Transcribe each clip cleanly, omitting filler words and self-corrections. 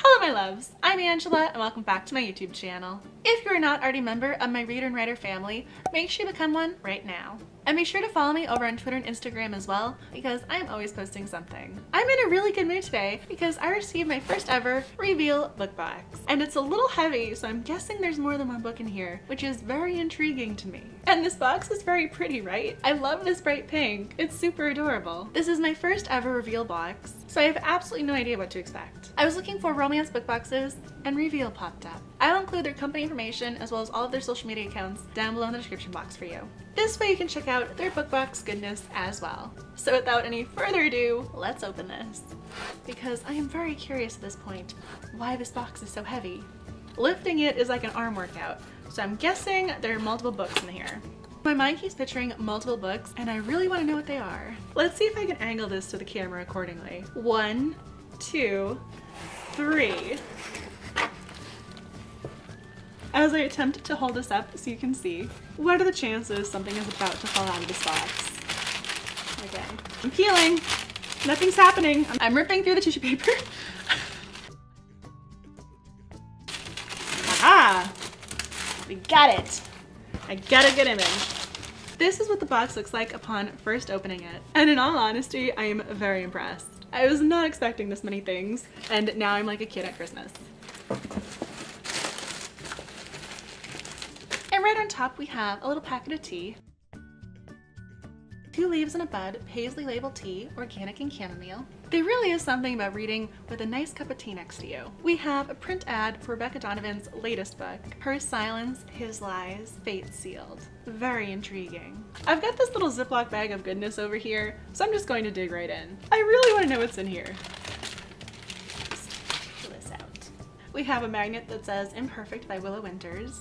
Hello my loves, I'm Angela and welcome back to my YouTube channel. If you're not already a member of my reader and writer family, make sure you become one right now. And be sure to follow me over on Twitter and Instagram as well, because I'm always posting something. I'm in a really good mood today because I received my first ever reveal book box. And it's a little heavy, so I'm guessing there's more than one book in here, which is very intriguing to me. And this box is very pretty, right? I love this bright pink. It's super adorable. This is my first ever reveal box, so I have absolutely no idea what to expect. I was looking for romance book boxes and Reveal popped up. I'll include their company information as well as all of their social media accounts down below in the description box for you. This way you can check out their book box goodness as well. So without any further ado, let's open this. Because I am very curious at this point why this box is so heavy. Lifting it is like an arm workout, so I'm guessing there are multiple books in here. My mind keeps picturing multiple books and I really want to know what they are. Let's see if I can angle this to the camera accordingly. 1, 2, 3. As I attempt to hold this up so you can see, what are the chances something is about to fall out of this box? Okay, I'm peeling. Nothing's happening. I'm ripping through the tissue paper. Aha! We got it. I got a good image. This is what the box looks like upon first opening it. And in all honesty, I am very impressed. I was not expecting this many things, and now I'm like a kid at Christmas. And right on top we have a little packet of tea. 2 leaves and a bud, paisley labeled tea, organic and chamomile. There really is something about reading with a nice cup of tea next to you. We have a print ad for Rebecca Donovan's latest book, Her Silence, His Lies, Fate Sealed. Very intriguing. I've got this little Ziploc bag of goodness over here, so I'm just going to dig right in. I really want to know what's in here. Just pull this out. We have a magnet that says Imperfect by Willow Winters.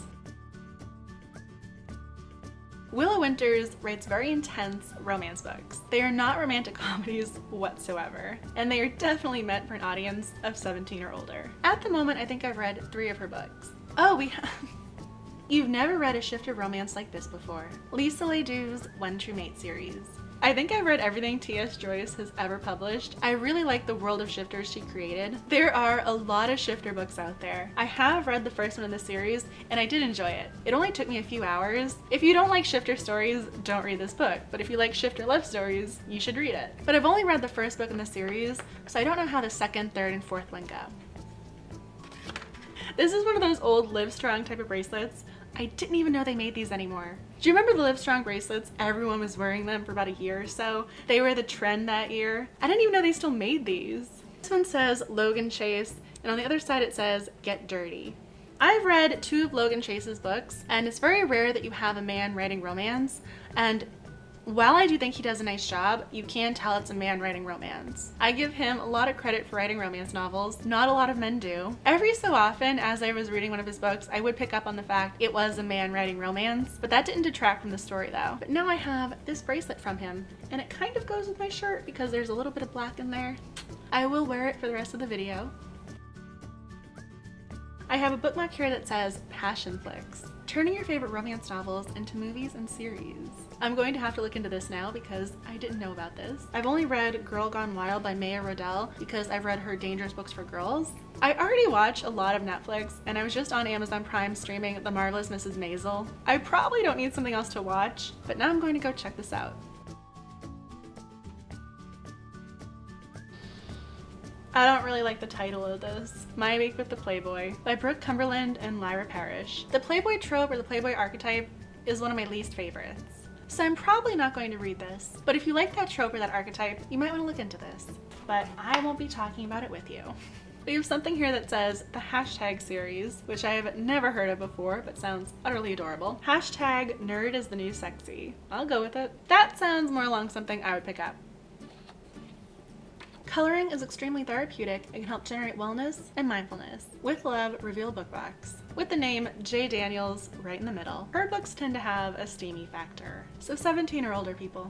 Willow Winters writes very intense romance books. They are not romantic comedies whatsoever, and they are definitely meant for an audience of 17 or older. At the moment, I think I've read 3 of her books. Oh, we have... You've never read a shifter romance like this before. Lisa Leydoux's One True Mate series. I think I've read everything T.S. Joyce has ever published. I really like the world of shifters she created. There are a lot of shifter books out there. I have read the first one in the series and I did enjoy it. It only took me a few hours. If you don't like shifter stories, don't read this book. But if you like shifter love stories, you should read it. But I've only read the first book in the series, so I don't know how the second, third, and fourth one go. This is one of those old Livestrong type of bracelets. I didn't even know they made these anymore. Do you remember the Livestrong bracelets? Everyone was wearing them for about a year or so. They were the trend that year. I didn't even know they still made these. This one says Logan Chase, and on the other side it says Get Dirty. I've read 2 of Logan Chase's books, and it's very rare that you have a man writing romance, and while I do think he does a nice job, you can tell it's a man writing romance. I give him a lot of credit for writing romance novels. Not a lot of men do. Every so often, as I was reading one of his books, I would pick up on the fact it was a man writing romance, but that didn't detract from the story though. But now I have this bracelet from him, and it kind of goes with my shirt because there's a little bit of black in there. I will wear it for the rest of the video. I have a bookmark here that says Passion Flicks. Turning your favorite romance novels into movies and series. I'm going to have to look into this now because I didn't know about this. I've only read Girl Gone Wild by Maya Rodell because I've read her Dangerous Books for Girls. I already watch a lot of Netflix and I was just on Amazon Prime streaming The Marvelous Mrs. Maisel. I probably don't need something else to watch, but now I'm going to go check this out. I don't really like the title of this. My Week with the Playboy by Brooke Cumberland and Lyra Parrish. The Playboy trope or the Playboy archetype is one of my least favorites. So I'm probably not going to read this, but if you like that trope or that archetype, you might want to look into this. But I won't be talking about it with you. We have something here that says the Hashtag series, which I have never heard of before, but sounds utterly adorable. Hashtag Nerd is the New Sexy. I'll go with it. That sounds more along something I would pick up. Coloring is extremely therapeutic and can help generate wellness and mindfulness. With love, Reveal Book Box. With the name J. Daniels right in the middle. Her books tend to have a steamy factor, so 17 or older people.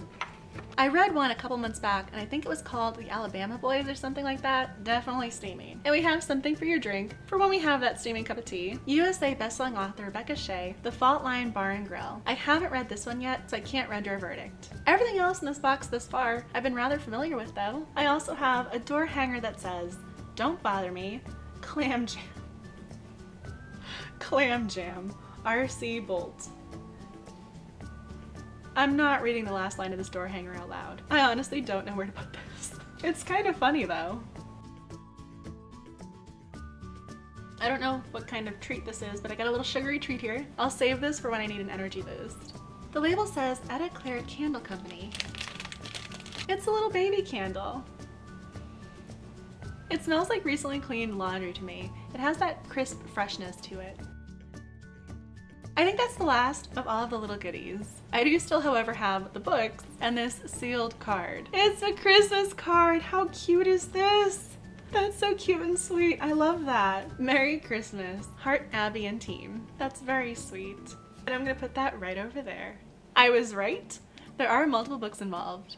I read one a couple months back and I think it was called The Alabama Boys or something like that. Definitely steamy. And we have something for your drink for when we have that steaming cup of tea. USA bestselling author Rebecca Shea, The Fault Line Bar and Grill. I haven't read this one yet, so I can't render a verdict. Everything else in this box thus far I've been rather familiar with though. I also have a door hanger that says, Don't Bother Me, Clam Jam. Clam Jam. R.C. Bolt. I'm not reading the last line of this door hanger out loud. I honestly don't know where to put this. It's kind of funny though. I don't know what kind of treat this is, but I got a little sugary treat here. I'll save this for when I need an energy boost. The label says Etta Claire Candle Company. It's a little baby candle. It smells like recently cleaned laundry to me. It has that crisp freshness to it. I think that's the last of all of the little goodies. I do still, however, have the books and this sealed card. It's a Christmas card! How cute is this? That's so cute and sweet. I love that. Merry Christmas, Hart, Abby, and team. That's very sweet. And I'm gonna put that right over there. I was right. There are multiple books involved.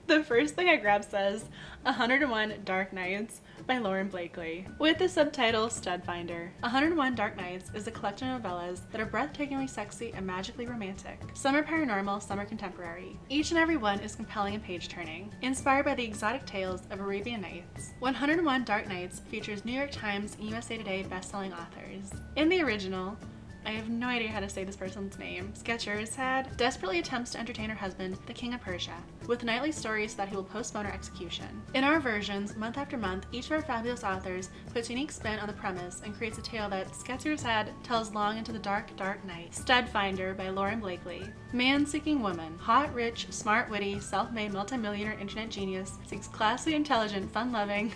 The first thing I grabbed says 101 Dark Nights by Lauren Blakely, with the subtitle Stud Finder. 101 Dark Nights is a collection of novellas that are breathtakingly sexy and magically romantic. Some are paranormal, some are contemporary. Each and every one is compelling and page-turning, inspired by the exotic tales of Arabian Nights. 101 Dark Nights features New York Times and USA Today best-selling authors. In the original, I have no idea how to say this person's name, Scheherazade desperately attempts to entertain her husband, the King of Persia, with nightly stories that he will postpone her execution. In our versions, month after month, each of our fabulous authors puts a unique spin on the premise and creates a tale that Scheherazade tells long into the dark, dark night. Stud Finder by Lauren Blakely. Man-seeking woman, hot, rich, smart, witty, self-made, multimillionaire internet genius, seeks classy, intelligent, fun-loving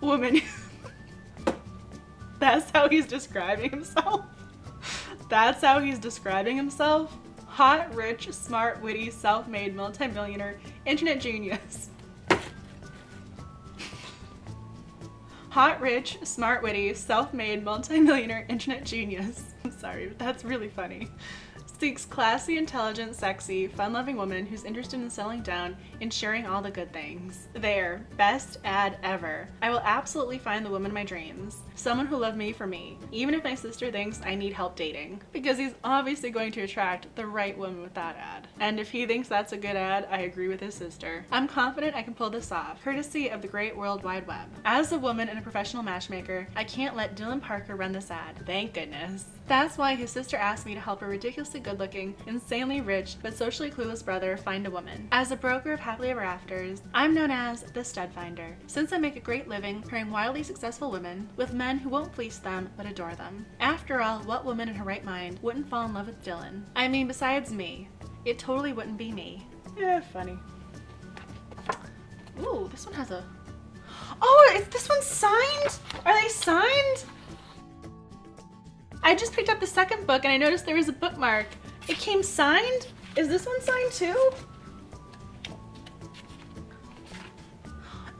woman. That's how he's describing himself. That's how he's describing himself. Hot, rich, smart, witty, self-made, multi-millionaire, internet genius. Hot, rich, smart, witty, self-made, multi-millionaire, internet genius. I'm sorry, but that's really funny. Seeks classy, intelligent, sexy, fun-loving woman who's interested in settling down and sharing all the good things. There, best ad ever. I will absolutely find the woman of my dreams. Someone who'll love me for me, even if my sister thinks I need help dating. Because he's obviously going to attract the right woman with that ad. And if he thinks that's a good ad, I agree with his sister. I'm confident I can pull this off, courtesy of the great World Wide Web. As a woman and a professional matchmaker, I can't let Dylan Parker run this ad. Thank goodness. That's why his sister asked me to help a ridiculously good-looking, insanely rich, but socially clueless brother find a woman. As a broker of happily ever afters, I'm known as the Stud Finder, since I make a great living pairing wildly successful women with men who won't fleece them but adore them. After all, what woman in her right mind wouldn't fall in love with Dylan? I mean, besides me. It totally wouldn't be me. Yeah, funny. Ooh, this one has a... Oh, is this one signed? Are they signed? I just picked up the second book and I noticed there was a bookmark. It came signed? Is this one signed too?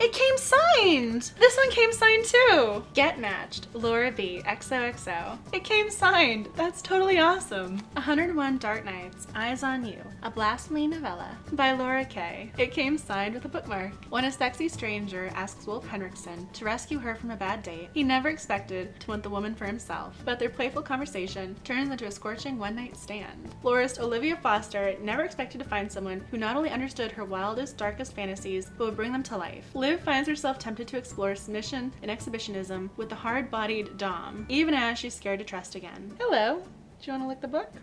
It came signed! This one came signed too! Get Matched, Laura B, XOXO. It came signed! That's totally awesome! 101 Dark Nights, Eyes on You, a blasphemy novella by Laura K. It came signed with a bookmark. When a sexy stranger asks Wolf Henriksen to rescue her from a bad date, he never expected to want the woman for himself, but their playful conversation turns into a scorching one-night stand. Florist Olivia Foster never expected to find someone who not only understood her wildest, darkest fantasies, but would bring them to life. Liv finds herself tempted to explore submission and exhibitionism with the hard-bodied Dom, even as she's scared to trust again. Hello, do you want to lick the book?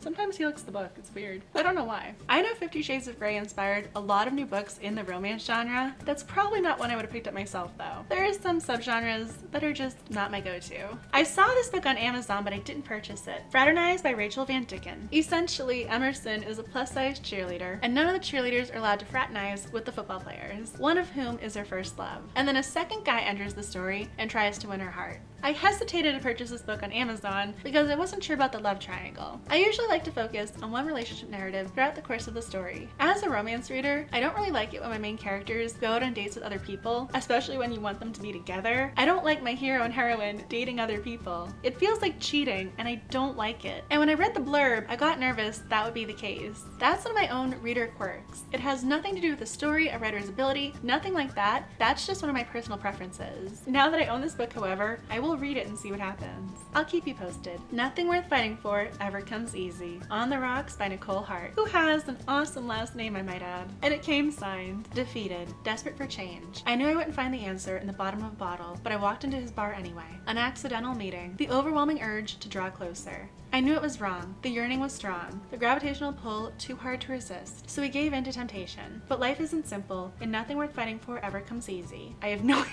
Sometimes he licks the book, it's weird. I don't know why. I know 50 Shades of Grey inspired a lot of new books in the romance genre. That's probably not one I would have picked up myself though. There is some subgenres that are just not my go-to. I saw this book on Amazon, but I didn't purchase it. Fraternize by Rachel Van Dyken. Essentially, Emerson is a plus-size cheerleader, and none of the cheerleaders are allowed to fraternize with the football players, one of whom is her first love. And then a second guy enters the story and tries to win her heart. I hesitated to purchase this book on Amazon because I wasn't sure about the love triangle. I usually like to focus on one relationship narrative throughout the course of the story. As a romance reader, I don't really like it when my main characters go out on dates with other people, especially when you want them to be together. I don't like my hero and heroine dating other people. It feels like cheating, and I don't like it. And when I read the blurb, I got nervous that would be the case. That's one of my own reader quirks. It has nothing to do with the story, a writer's ability, nothing like that. That's just one of my personal preferences. Now that I own this book, however, I will will read it and see what happens. I'll keep you posted. Nothing Worth Fighting For Ever Comes Easy. On the Rocks by Nicole Hart, who has an awesome last name, I might add. And it came signed, Defeated, Desperate for Change. I knew I wouldn't find the answer in the bottom of a bottle, but I walked into his bar anyway. An accidental meeting. The overwhelming urge to draw closer. I knew it was wrong. The yearning was strong. The gravitational pull too hard to resist. So we gave in to temptation. But life isn't simple, and nothing worth fighting for ever comes easy. I have no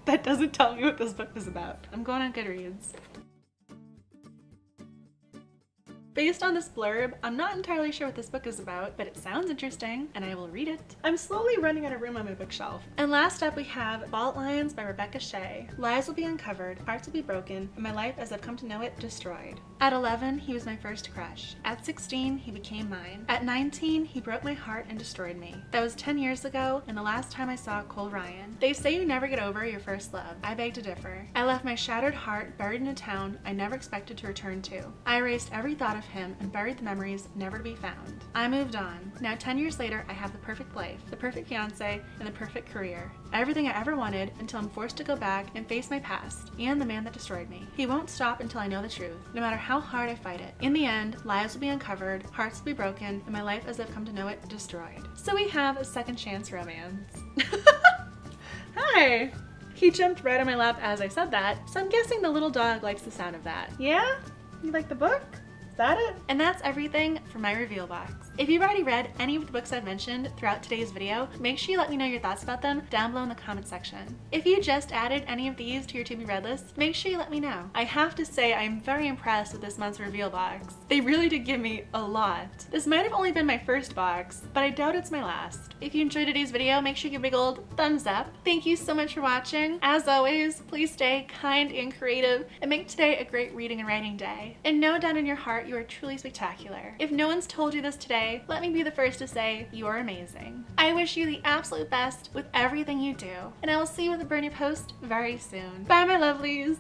that doesn't tell me what this book is about. I'm going on Goodreads. Based on this blurb, I'm not entirely sure what this book is about, but it sounds interesting, and I will read it. I'm slowly running out of room on my bookshelf. And last up we have Fault Lines by Rebecca Shea. Lies will be uncovered, hearts will be broken, and my life as I've come to know it destroyed. At 11, he was my first crush. At 16, he became mine. At 19, he broke my heart and destroyed me. That was 10 years ago, and the last time I saw Cole Ryan. They say you never get over your first love. I beg to differ. I left my shattered heart buried in a town I never expected to return to. I erased every thought of him and buried the memories never to be found. I moved on. Now 10 years later, I have the perfect life, the perfect fiance, and the perfect career. Everything I ever wanted until I'm forced to go back and face my past and the man that destroyed me. He won't stop until I know the truth, no matter how hard I fight it. In the end, lies will be uncovered, hearts will be broken, and my life as I've come to know it destroyed. So we have a second chance romance. Hi! He jumped right on my lap as I said that, so I'm guessing the little dog likes the sound of that. Yeah? You like the book? Is that it? And that's everything for my reveal box. If you've already read any of the books I've mentioned throughout today's video, make sure you let me know your thoughts about them down below in the comment section. If you just added any of these to your to be read list, make sure you let me know. I have to say I am very impressed with this month's reveal box. They really did give me a lot. This might have only been my first box, but I doubt it's my last. If you enjoyed today's video, make sure you give a big old thumbs up. Thank you so much for watching. As always, please stay kind and creative and make today a great reading and writing day. And know down in your heart you are truly spectacular. If no one's told you this today, let me be the first to say you are amazing. I wish you the absolute best with everything you do, and I will see you with a brand new post very soon. Bye, my lovelies.